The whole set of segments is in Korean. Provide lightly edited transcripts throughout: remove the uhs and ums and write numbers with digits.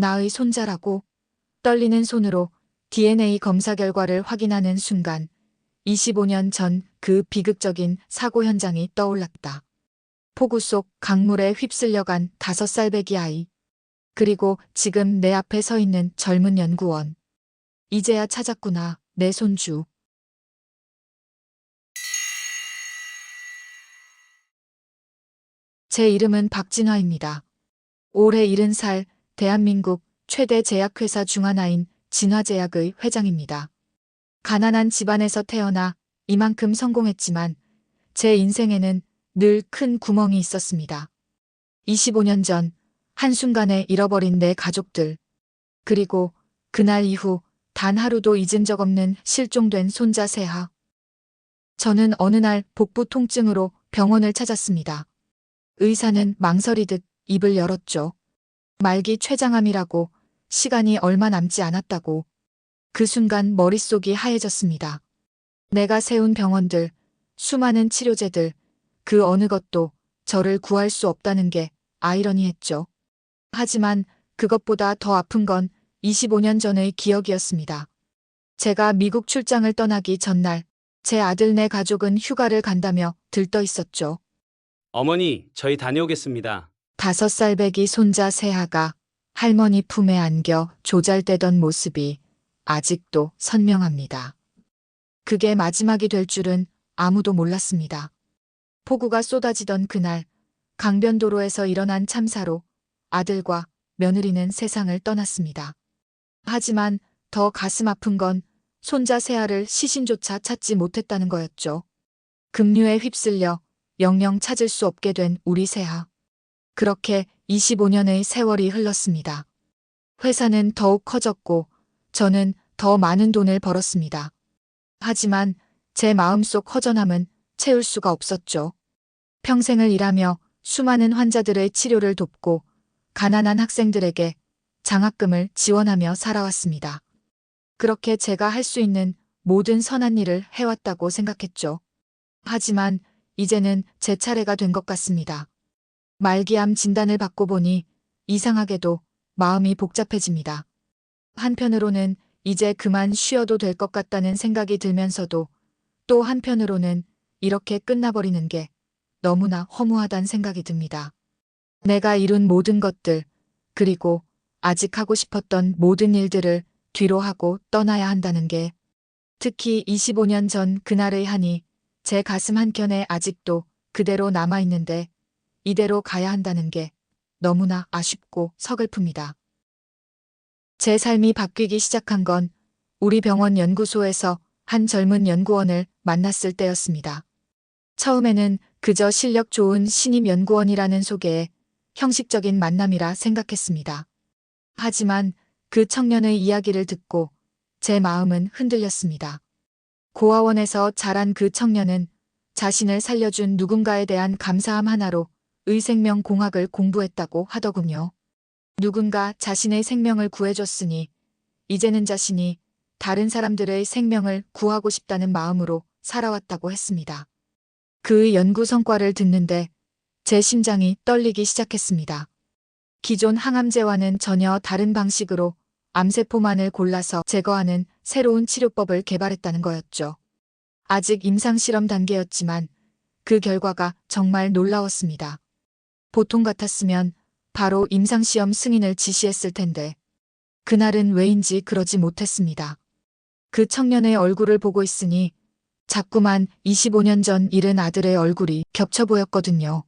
나의 손자라고? 떨리는 손으로 DNA 검사 결과를 확인하는 순간 25년 전 그 비극적인 사고 현장이 떠올랐다. 폭우 속 강물에 휩쓸려간 5살 배기 아이. 그리고 지금 내 앞에 서 있는 젊은 연구원. 이제야 찾았구나, 내 손주. 제 이름은 박진화입니다. 올해 70살, 대한민국 최대 제약회사 중 하나인 진화제약의 회장입니다. 가난한 집안에서 태어나 이만큼 성공했지만 제 인생에는 늘 큰 구멍이 있었습니다. 25년 전 한순간에 잃어버린 내 가족들, 그리고 그날 이후 단 하루도 잊은 적 없는 실종된 손자 세하. 저는 어느 날 복부 통증으로 병원을 찾았습니다. 의사는 망설이듯 입을 열었죠. 말기 췌장암이라고, 시간이 얼마 남지 않았다고. 그 순간 머릿속이 하얘졌습니다. 내가 세운 병원들, 수많은 치료제들, 그 어느 것도 저를 구할 수 없다는 게 아이러니했죠. 하지만 그것보다 더 아픈 건 25년 전의 기억이었습니다. 제가 미국 출장을 떠나기 전날 제 아들네 가족은 휴가를 간다며 들떠 있었죠. 어머니, 저희 다녀오겠습니다. 5살 배기 손자 세하가 할머니 품에 안겨 조잘대던 모습이 아직도 선명합니다. 그게 마지막이 될 줄은 아무도 몰랐습니다. 폭우가 쏟아지던 그날 강변도로에서 일어난 참사로 아들과 며느리는 세상을 떠났습니다. 하지만 더 가슴 아픈 건 손자 세아를 시신조차 찾지 못했다는 거였죠. 급류에 휩쓸려 영영 찾을 수 없게 된 우리 세아. 그렇게 25년의 세월이 흘렀습니다. 회사는 더욱 커졌고 저는 더 많은 돈을 벌었습니다. 하지만 제 마음속 허전함은 채울 수가 없었죠. 평생을 일하며 수많은 환자들의 치료를 돕고 가난한 학생들에게 장학금을 지원하며 살아왔습니다. 그렇게 제가 할 수 있는 모든 선한 일을 해왔다고 생각했죠. 하지만 이제는 제 차례가 된 것 같습니다. 말기암 진단을 받고 보니 이상하게도 마음이 복잡해집니다. 한편으로는 이제 그만 쉬어도 될 것 같다는 생각이 들면서도 또 한편으로는 이렇게 끝나버리는 게 너무나 허무하다는 생각이 듭니다. 내가 이룬 모든 것들, 그리고 아직 하고 싶었던 모든 일들을 뒤로 하고 떠나야 한다는 게, 특히 25년 전 그날의 한이 제 가슴 한켠에 아직도 그대로 남아있는데 이대로 가야 한다는 게 너무나 아쉽고 서글픕니다. 제 삶이 바뀌기 시작한 건 우리 병원 연구소에서 한 젊은 연구원을 만났을 때였습니다. 처음에는 그저 실력 좋은 신임 연구원이라는 소개에 형식적인 만남이라 생각했습니다. 하지만 그 청년의 이야기를 듣고 제 마음은 흔들렸습니다. 고아원에서 자란 그 청년은 자신을 살려준 누군가에 대한 감사함 하나로 의생명공학을 공부했다고 하더군요. 누군가 자신의 생명을 구해줬으니 이제는 자신이 다른 사람들의 생명을 구하고 싶다는 마음으로 살아왔다고 했습니다. 그의 연구 성과를 듣는데 제 심장이 떨리기 시작했습니다. 기존 항암제와는 전혀 다른 방식으로 암세포만을 골라서 제거하는 새로운 치료법을 개발했다는 거였죠. 아직 임상실험 단계였지만 그 결과가 정말 놀라웠습니다. 보통 같았으면 바로 임상시험 승인을 지시했을 텐데 그날은 왜인지 그러지 못했습니다. 그 청년의 얼굴을 보고 있으니 자꾸만 25년 전 잃은 아들의 얼굴이 겹쳐 보였거든요.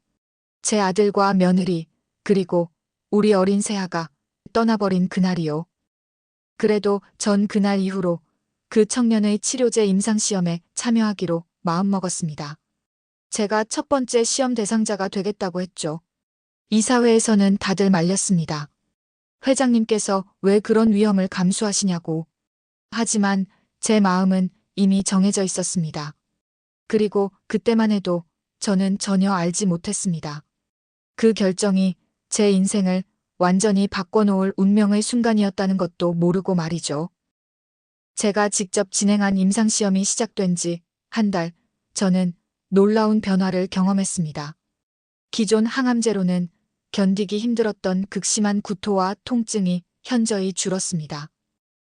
제 아들과 며느리, 그리고 우리 어린 세아가 떠나버린 그날이요. 그래도 전 그날 이후로 그 청년의 치료제 임상시험에 참여하기로 마음먹었습니다. 제가 첫 번째 시험 대상자가 되겠다고 했죠. 이사회에서는 다들 말렸습니다. 회장님께서 왜 그런 위험을 감수하시냐고. 하지만 제 마음은 이미 정해져 있었습니다. 그리고 그때만 해도 저는 전혀 알지 못했습니다. 그 결정이 제 인생을 완전히 바꿔놓을 운명의 순간이었다는 것도 모르고 말이죠. 제가 직접 진행한 임상시험이 시작된 지 한 달, 저는 놀라운 변화를 경험했습니다. 기존 항암제로는 견디기 힘들었던 극심한 구토와 통증이 현저히 줄었습니다.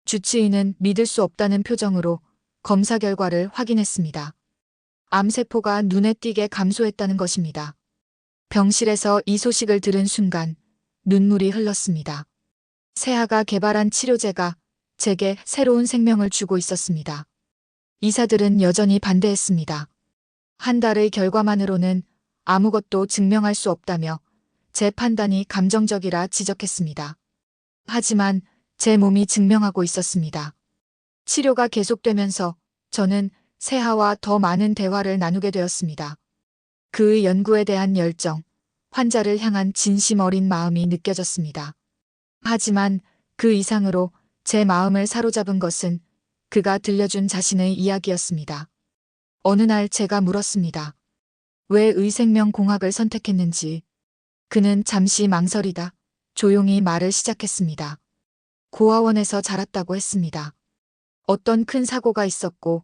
주치의는 믿을 수 없다는 표정으로 검사 결과를 확인했습니다. 암세포가 눈에 띄게 감소했다는 것입니다. 병실에서 이 소식을 들은 순간 눈물이 흘렀습니다. 세아가 개발한 치료제가 제게 새로운 생명을 주고 있었습니다. 의사들은 여전히 반대했습니다. 한 달의 결과만으로는 아무것도 증명할 수 없다며 제 판단이 감정적이라 지적했습니다. 하지만 제 몸이 증명하고 있었습니다. 치료가 계속되면서 저는 세아와 더 많은 대화를 나누게 되었습니다. 그의 연구에 대한 열정, 환자를 향한 진심 어린 마음이 느껴졌습니다. 하지만 그 이상으로 제 마음을 사로잡은 것은 그가 들려준 자신의 이야기였습니다. 어느 날 제가 물었습니다. 왜 의생명공학을 선택했는지. 그는 잠시 망설이다 조용히 말을 시작했습니다. 고아원에서 자랐다고 했습니다. 어떤 큰 사고가 있었고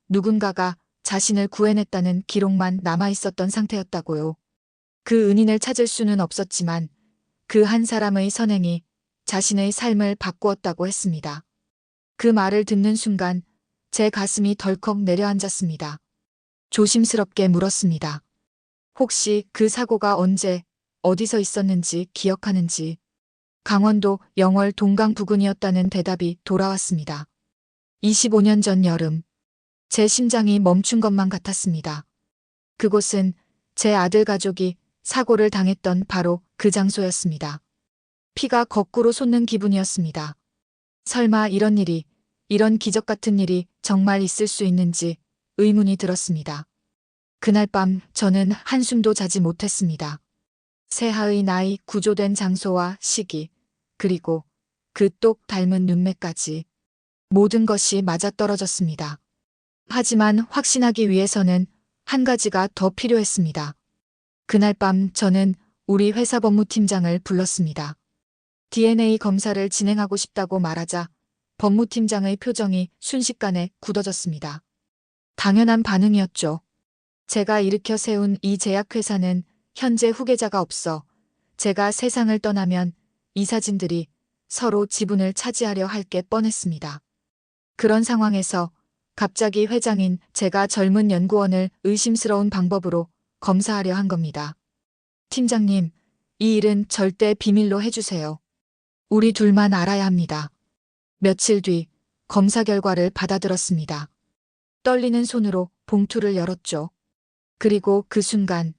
누군가가 자신을 구해냈다는 기록만 남아있었던 상태였다고요. 그 은인을 찾을 수는 없었지만 그 한 사람의 선행이 자신의 삶을 바꾸었다고 했습니다. 그 말을 듣는 순간 제 가슴이 덜컥 내려앉았습니다. 조심스럽게 물었습니다. 혹시 그 사고가 언제, 어디서 있었는지 기억하는지. 강원도 영월 동강 부근이었다는 대답이 돌아왔습니다. 25년 전 여름. 제 심장이 멈춘 것만 같았습니다. 그곳은 제 아들 가족이 사고를 당했던 바로 그 장소였습니다. 피가 거꾸로 솟는 기분이었습니다. 설마 이런 일이, 이런 기적 같은 일이 정말 있을 수 있는지 의문이 들었습니다. 그날 밤 저는 한숨도 자지 못했습니다. 세아의 나이, 구조된 장소와 시기, 그리고 그 똑 닮은 눈매까지 모든 것이 맞아떨어졌습니다. 하지만 확신하기 위해서는 한 가지가 더 필요했습니다. 그날 밤 저는 우리 회사 법무팀장을 불렀습니다. DNA 검사를 진행하고 싶다고 말하자 법무팀장의 표정이 순식간에 굳어졌습니다. 당연한 반응이었죠. 제가 일으켜 세운 이 제약회사는 현재 후계자가 없어 제가 세상을 떠나면 이사진들이 서로 지분을 차지하려 할 게 뻔했습니다. 그런 상황에서 갑자기 회장인 제가 젊은 연구원을 의심스러운 방법으로 검사하려 한 겁니다. 팀장님, 이 일은 절대 비밀로 해주세요. 우리 둘만 알아야 합니다. 며칠 뒤 검사 결과를 받아들었습니다. 떨리는 손으로 봉투를 열었죠. 그리고 그 순간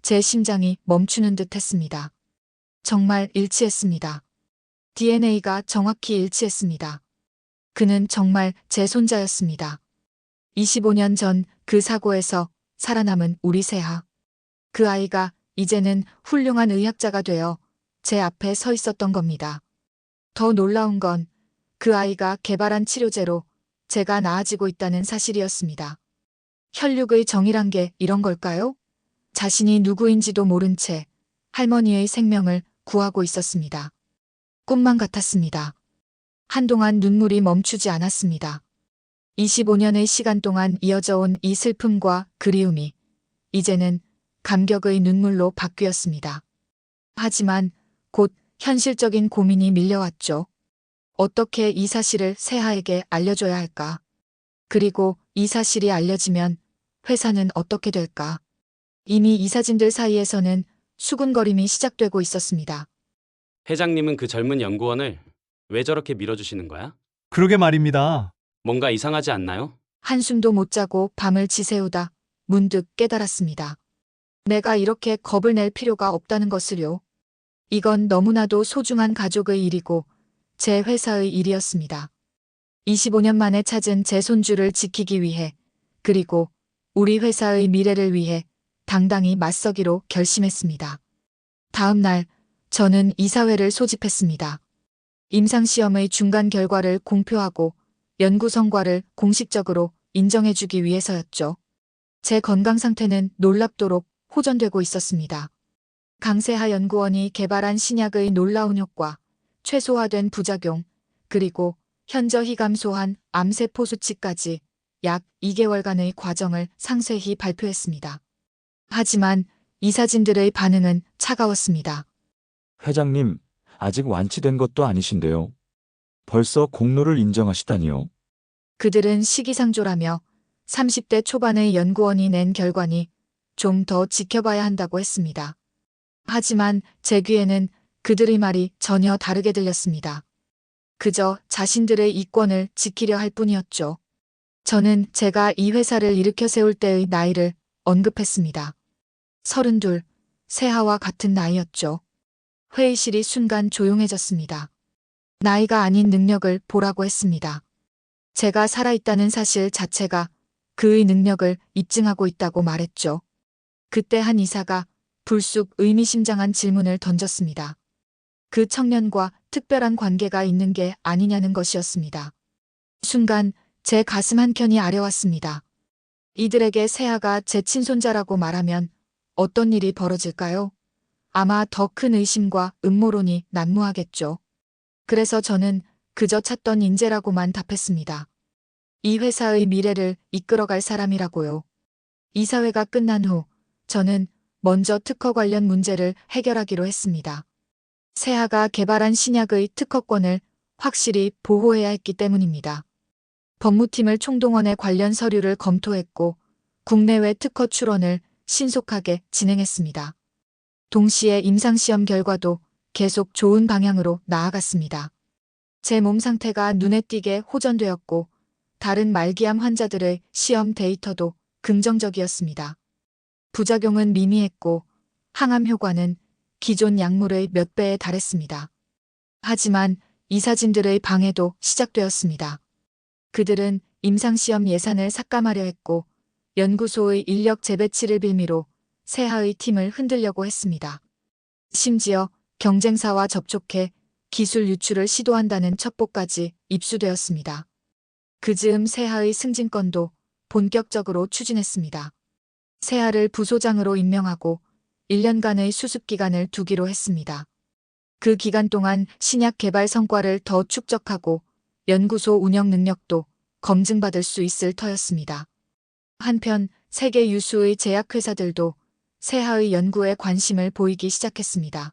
제 심장이 멈추는 듯 했습니다. 정말 일치했습니다. DNA가 정확히 일치했습니다. 그는 정말 제 손자였습니다. 25년 전 그 사고에서 살아남은 우리 세아. 그 아이가 이제는 훌륭한 의학자가 되어 제 앞에 서 있었던 겁니다. 더 놀라운 건 그 아이가 개발한 치료제로 제가 나아지고 있다는 사실이었습니다. 혈육의 정의란 게 이런 걸까요? 자신이 누구인지도 모른 채 할머니의 생명을 구하고 있었습니다. 꿈만 같았습니다. 한동안 눈물이 멈추지 않았습니다. 25년의 시간 동안 이어져 온 이 슬픔과 그리움이 이제는 감격의 눈물로 바뀌었습니다. 하지만 곧 현실적인 고민이 밀려왔죠. 어떻게 이 사실을 세아에게 알려줘야 할까? 그리고 이 사실이 알려지면 회사는 어떻게 될까? 이미 이사진들 사이에서는 수군거림이 시작되고 있었습니다. 회장님은 그 젊은 연구원을 왜 저렇게 밀어주시는 거야? 그러게 말입니다. 뭔가 이상하지 않나요? 한숨도 못 자고 밤을 지새우다 문득 깨달았습니다. 내가 이렇게 겁을 낼 필요가 없다는 것을요. 이건 너무나도 소중한 가족의 일이고 제 회사의 일이었습니다. 25년 만에 찾은 제 손주를 지키기 위해 그리고 우리 회사의 미래를 위해 당당히 맞서기로 결심했습니다. 다음 날 저는 이사회를 소집했습니다. 임상시험의 중간 결과를 공표하고 연구 성과를 공식적으로 인정해주기 위해서였죠. 제 건강 상태는 놀랍도록 호전되고 있었습니다. 강세하 연구원이 개발한 신약의 놀라운 효과, 최소화된 부작용, 그리고 현저히 감소한 암세포 수치까지 약 2개월간의 과정을 상세히 발표했습니다. 하지만 이사진들의 반응은 차가웠습니다. 회장님, 아직 완치된 것도 아니신데요. 벌써 공로를 인정하시다니요. 그들은 시기상조라며 30대 초반의 연구원이 낸 결과니 좀 더 지켜봐야 한다고 했습니다. 하지만 제 귀에는 그들의 말이 전혀 다르게 들렸습니다. 그저 자신들의 이권을 지키려 할 뿐이었죠. 저는 제가 이 회사를 일으켜 세울 때의 나이를 언급했습니다. 32, 세하와 같은 나이였죠. 회의실이 순간 조용해졌습니다. 나이가 아닌 능력을 보라고 했습니다. 제가 살아있다는 사실 자체가 그의 능력을 입증하고 있다고 말했죠. 그때 한 이사가 불쑥 의미심장한 질문을 던졌습니다. 그 청년과 특별한 관계가 있는 게 아니냐는 것이었습니다. 순간 제 가슴 한켠이 아려왔습니다. 이들에게 세아가 제 친손자라고 말하면 어떤 일이 벌어질까요? 아마 더 큰 의심과 음모론이 난무하겠죠. 그래서 저는 그저 찾던 인재라고만 답했습니다. 이 회사의 미래를 이끌어갈 사람이라고요. 이사회가 끝난 후 저는 먼저 특허 관련 문제를 해결하기로 했습니다. 세아가 개발한 신약의 특허권을 확실히 보호해야 했기 때문입니다. 법무팀을 총동원해 관련 서류를 검토했고 국내외 특허 출원을 신속하게 진행했습니다. 동시에 임상시험 결과도 계속 좋은 방향으로 나아갔습니다. 제 몸 상태가 눈에 띄게 호전되었고 다른 말기암 환자들의 시험 데이터도 긍정적이었습니다. 부작용은 미미했고 항암 효과는 기존 약물의 몇 배에 달했습니다. 하지만 이사진들의 방해도 시작되었습니다. 그들은 임상시험 예산을 삭감하려 했고 연구소의 인력 재배치를 빌미로 세하의 팀을 흔들려고 했습니다. 심지어 경쟁사와 접촉해 기술 유출을 시도한다는 첩보까지 입수되었습니다. 그 즈음 세하의 승진건도 본격적으로 추진했습니다. 세하를 부소장으로 임명하고 1년간의 수습기간을 두기로 했습니다. 그 기간 동안 신약 개발 성과를 더 축적하고 연구소 운영 능력도 검증받을 수 있을 터였습니다. 한편 세계 유수의 제약회사들도 세하의 연구에 관심을 보이기 시작했습니다.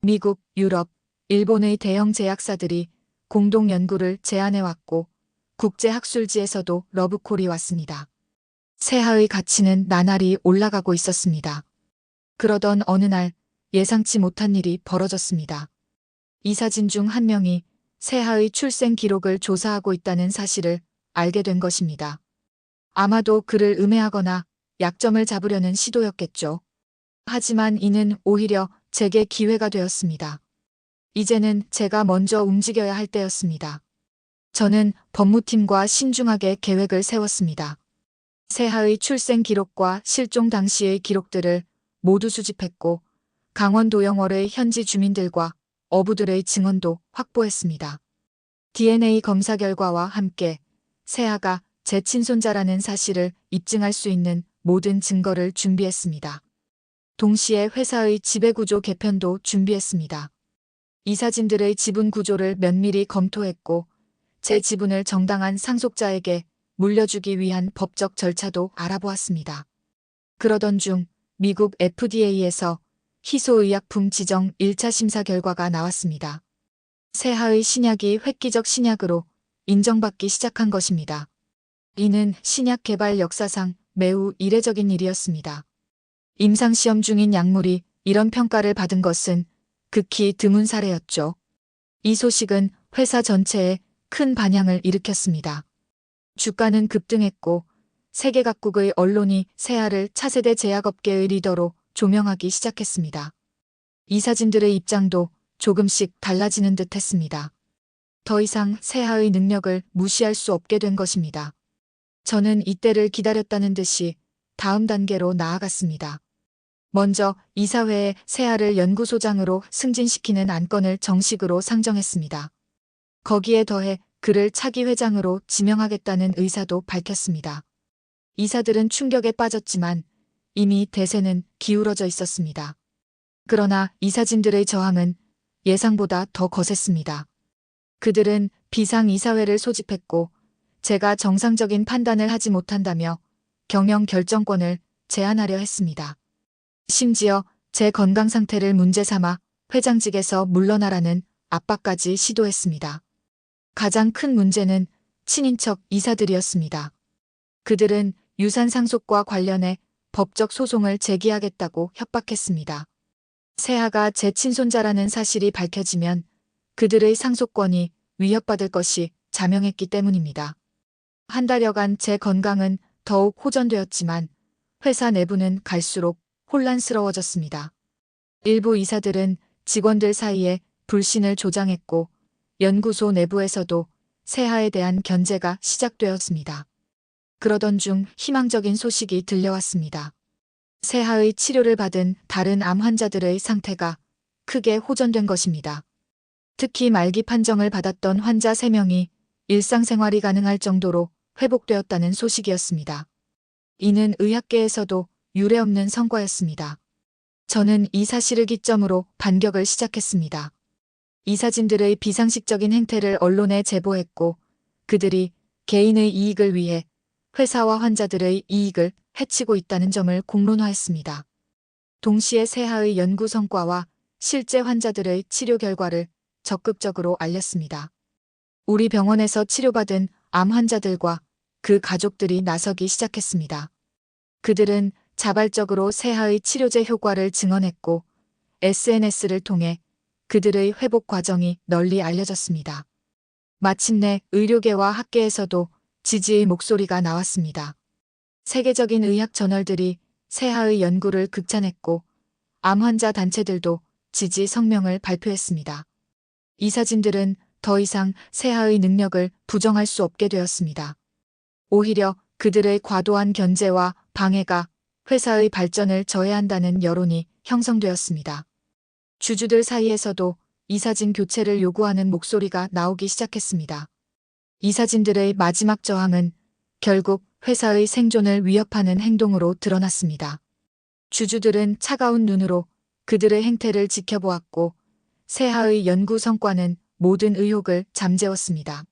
미국, 유럽, 일본의 대형 제약사들이 공동 연구를 제안해왔고 국제학술지에서도 러브콜이 왔습니다. 세하의 가치는 나날이 올라가고 있었습니다. 그러던 어느 날 예상치 못한 일이 벌어졌습니다. 이사진 중 한 명이 세하의 출생 기록을 조사하고 있다는 사실을 알게 된 것입니다. 아마도 그를 음해하거나 약점을 잡으려는 시도였겠죠. 하지만 이는 오히려 제게 기회가 되었습니다. 이제는 제가 먼저 움직여야 할 때였습니다. 저는 법무팀과 신중하게 계획을 세웠습니다. 세하의 출생 기록과 실종 당시의 기록들을 모두 수집했고 강원도 영월의 현지 주민들과 어부들의 증언도 확보했습니다. DNA 검사 결과와 함께 세하가 제 친손자라는 사실을 입증할 수 있는 모든 증거를 준비했습니다. 동시에 회사의 지배구조 개편도 준비했습니다. 이사진들의 지분 구조를 면밀히 검토했고 제 지분을 정당한 상속자에게 물려주기 위한 법적 절차도 알아보았습니다. 그러던 중 미국 FDA에서 희소의약품 지정 1차 심사 결과가 나왔습니다. 세하의 신약이 획기적 신약으로 인정받기 시작한 것입니다. 이는 신약 개발 역사상 매우 이례적인 일이었습니다. 임상시험 중인 약물이 이런 평가를 받은 것은 극히 드문 사례였죠. 이 소식은 회사 전체에 큰 반향을 일으켰습니다. 주가는 급등했고 세계 각국의 언론이 세하를 차세대 제약업계의 리더로 조명하기 시작했습니다. 이사진들의 입장도 조금씩 달라지는 듯 했습니다. 더 이상 세하의 능력을 무시할 수 없게 된 것입니다. 저는 이때를 기다렸다는 듯이 다음 단계로 나아갔습니다. 먼저 이사회에 세하를 연구소장으로 승진시키는 안건을 정식으로 상정했습니다. 거기에 더해 그를 차기 회장으로 지명하겠다는 의사도 밝혔습니다. 이사들은 충격에 빠졌지만 이미 대세는 기울어져 있었습니다. 그러나 이사진들의 저항은 예상보다 더 거셌습니다. 그들은 비상이사회를 소집했고 제가 정상적인 판단을 하지 못한다며 경영 결정권을 제한하려 했습니다. 심지어 제 건강 상태를 문제 삼아 회장직에서 물러나라는 압박까지 시도했습니다. 가장 큰 문제는 친인척 이사들이었습니다. 그들은 유산 상속과 관련해 법적 소송을 제기하겠다고 협박했습니다. 세아가 제 친손자라는 사실이 밝혀지면 그들의 상속권이 위협받을 것이 자명했기 때문입니다. 한 달여간 제 건강은 더욱 호전되었지만 회사 내부는 갈수록 혼란스러워졌습니다. 일부 이사들은 직원들 사이에 불신을 조장했고 연구소 내부에서도 세아에 대한 견제가 시작되었습니다. 그러던 중 희망적인 소식이 들려왔습니다. 세아의 치료를 받은 다른 암 환자들의 상태가 크게 호전된 것입니다. 특히 말기 판정을 받았던 환자 3명이 일상생활이 가능할 정도로 회복되었다는 소식이었습니다. 이는 의학계에서도 유례없는 성과였습니다. 저는 이 사실을 기점으로 반격을 시작했습니다. 이사진들의 비상식적인 행태를 언론에 제보했고 그들이 개인의 이익을 위해 회사와 환자들의 이익을 해치고 있다는 점을 공론화했습니다. 동시에 세아의 연구 성과와 실제 환자들의 치료 결과를 적극적으로 알렸습니다. 우리 병원에서 치료받은 암 환자들과 그 가족들이 나서기 시작했습니다. 그들은 자발적으로 세아의 치료제 효과를 증언했고 SNS를 통해 그들의 회복 과정이 널리 알려졌습니다. 마침내 의료계와 학계에서도 지지의 목소리가 나왔습니다. 세계적인 의학 저널들이 세아의 연구를 극찬했고 암 환자 단체들도 지지 성명을 발표했습니다. 이사진들은 더 이상 세아의 능력을 부정할 수 없게 되었습니다. 오히려 그들의 과도한 견제와 방해가 회사의 발전을 저해한다는 여론이 형성되었습니다. 주주들 사이에서도 이사진 교체를 요구하는 목소리가 나오기 시작했습니다. 이사진들의 마지막 저항은 결국 회사의 생존을 위협하는 행동으로 드러났습니다. 주주들은 차가운 눈으로 그들의 행태를 지켜보았고 세아의 연구 성과는 모든 의혹을 잠재웠습니다.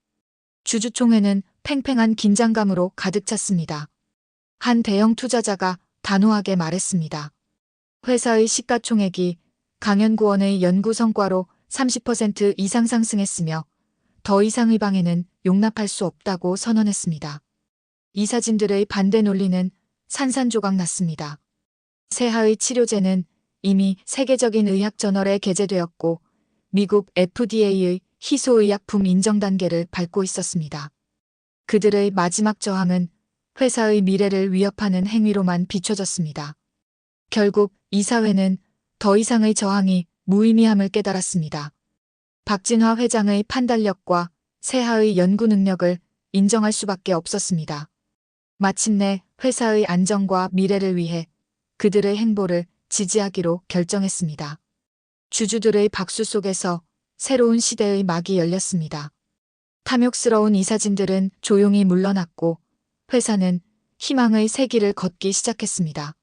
주주총회는 팽팽한 긴장감으로 가득 찼습니다. 한 대형 투자자가 단호하게 말했습니다. 회사의 시가총액이 강연구원의 연구 성과로 30% 이상 상승했으며 더 이상의 방해는 용납할 수 없다고 선언했습니다. 이사진들의 반대 논리는 산산조각 났습니다. 세아의 치료제는 이미 세계적인 의학 저널에 게재되었고 미국 FDA의 희소의약품 인정 단계를 밟고 있었습니다. 그들의 마지막 저항은 회사의 미래를 위협하는 행위로만 비춰졌습니다. 결국 이사회는 더 이상의 저항이 무의미함을 깨달았습니다. 박진화 회장의 판단력과 세아의 연구 능력을 인정할 수밖에 없었습니다. 마침내 회사의 안정과 미래를 위해 그들의 행보를 지지하기로 결정했습니다. 주주들의 박수 속에서 새로운 시대의 막이 열렸습니다. 탐욕스러운 이사진들은 조용히 물러났고 회사는 희망의 새 길을 걷기 시작했습니다.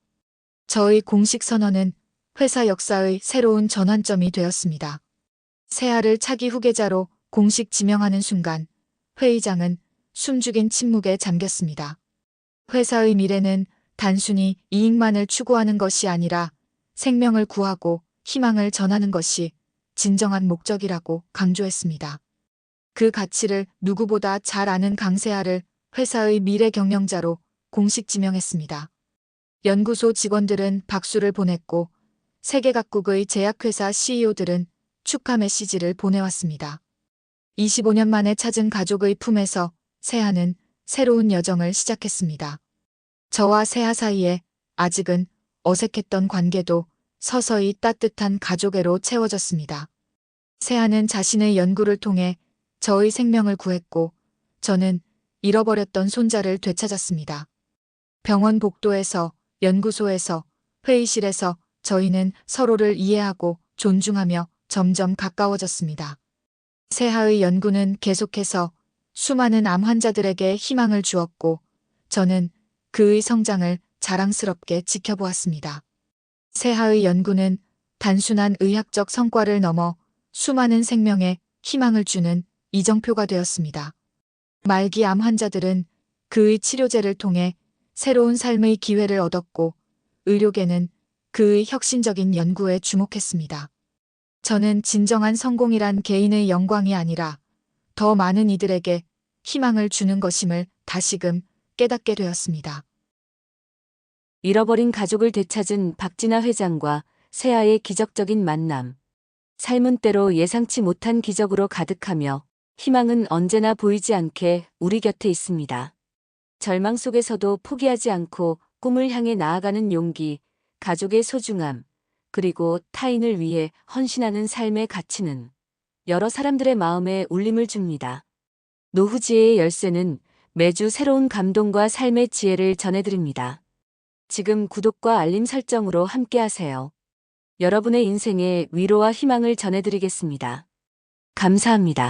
저의 공식 선언은 회사 역사의 새로운 전환점이 되었습니다. 세아를 차기 후계자로 공식 지명하는 순간 회의장은 숨죽인 침묵에 잠겼습니다. 회사의 미래는 단순히 이익만을 추구하는 것이 아니라 생명을 구하고 희망을 전하는 것이 진정한 목적이라고 강조했습니다. 그 가치를 누구보다 잘 아는 강세아를 회사의 미래 경영자로 공식 지명했습니다. 연구소 직원들은 박수를 보냈고 세계 각국의 제약회사 CEO들은 축하 메시지를 보내왔습니다. 25년 만에 찾은 가족의 품에서 세아는 새로운 여정을 시작했습니다. 저와 세아 사이에 아직은 어색했던 관계도 서서히 따뜻한 가족애로 채워졌습니다. 세아는 자신의 연구를 통해 저의 생명을 구했고 저는 잃어버렸던 손자를 되찾았습니다. 병원 복도에서, 연구소에서, 회의실에서 저희는 서로를 이해하고 존중하며 점점 가까워졌습니다. 세아의 연구는 계속해서 수많은 암 환자들에게 희망을 주었고 저는 그의 성장을 자랑스럽게 지켜보았습니다. 세아의 연구는 단순한 의학적 성과를 넘어 수많은 생명에 희망을 주는 이정표가 되었습니다. 말기 암 환자들은 그의 치료제를 통해 새로운 삶의 기회를 얻었고 의료계는 그의 혁신적인 연구에 주목했습니다. 저는 진정한 성공이란 개인의 영광이 아니라 더 많은 이들에게 희망을 주는 것임을 다시금 깨닫게 되었습니다. 잃어버린 가족을 되찾은 박진아 회장과 세아의 기적적인 만남. 삶은 때로 예상치 못한 기적으로 가득하며 희망은 언제나 보이지 않게 우리 곁에 있습니다. 절망 속에서도 포기하지 않고 꿈을 향해 나아가는 용기, 가족의 소중함, 그리고 타인을 위해 헌신하는 삶의 가치는 여러 사람들의 마음에 울림을 줍니다. 노후지혜의 열쇠는 매주 새로운 감동과 삶의 지혜를 전해드립니다. 지금 구독과 알림 설정으로 함께하세요. 여러분의 인생에 위로와 희망을 전해드리겠습니다. 감사합니다.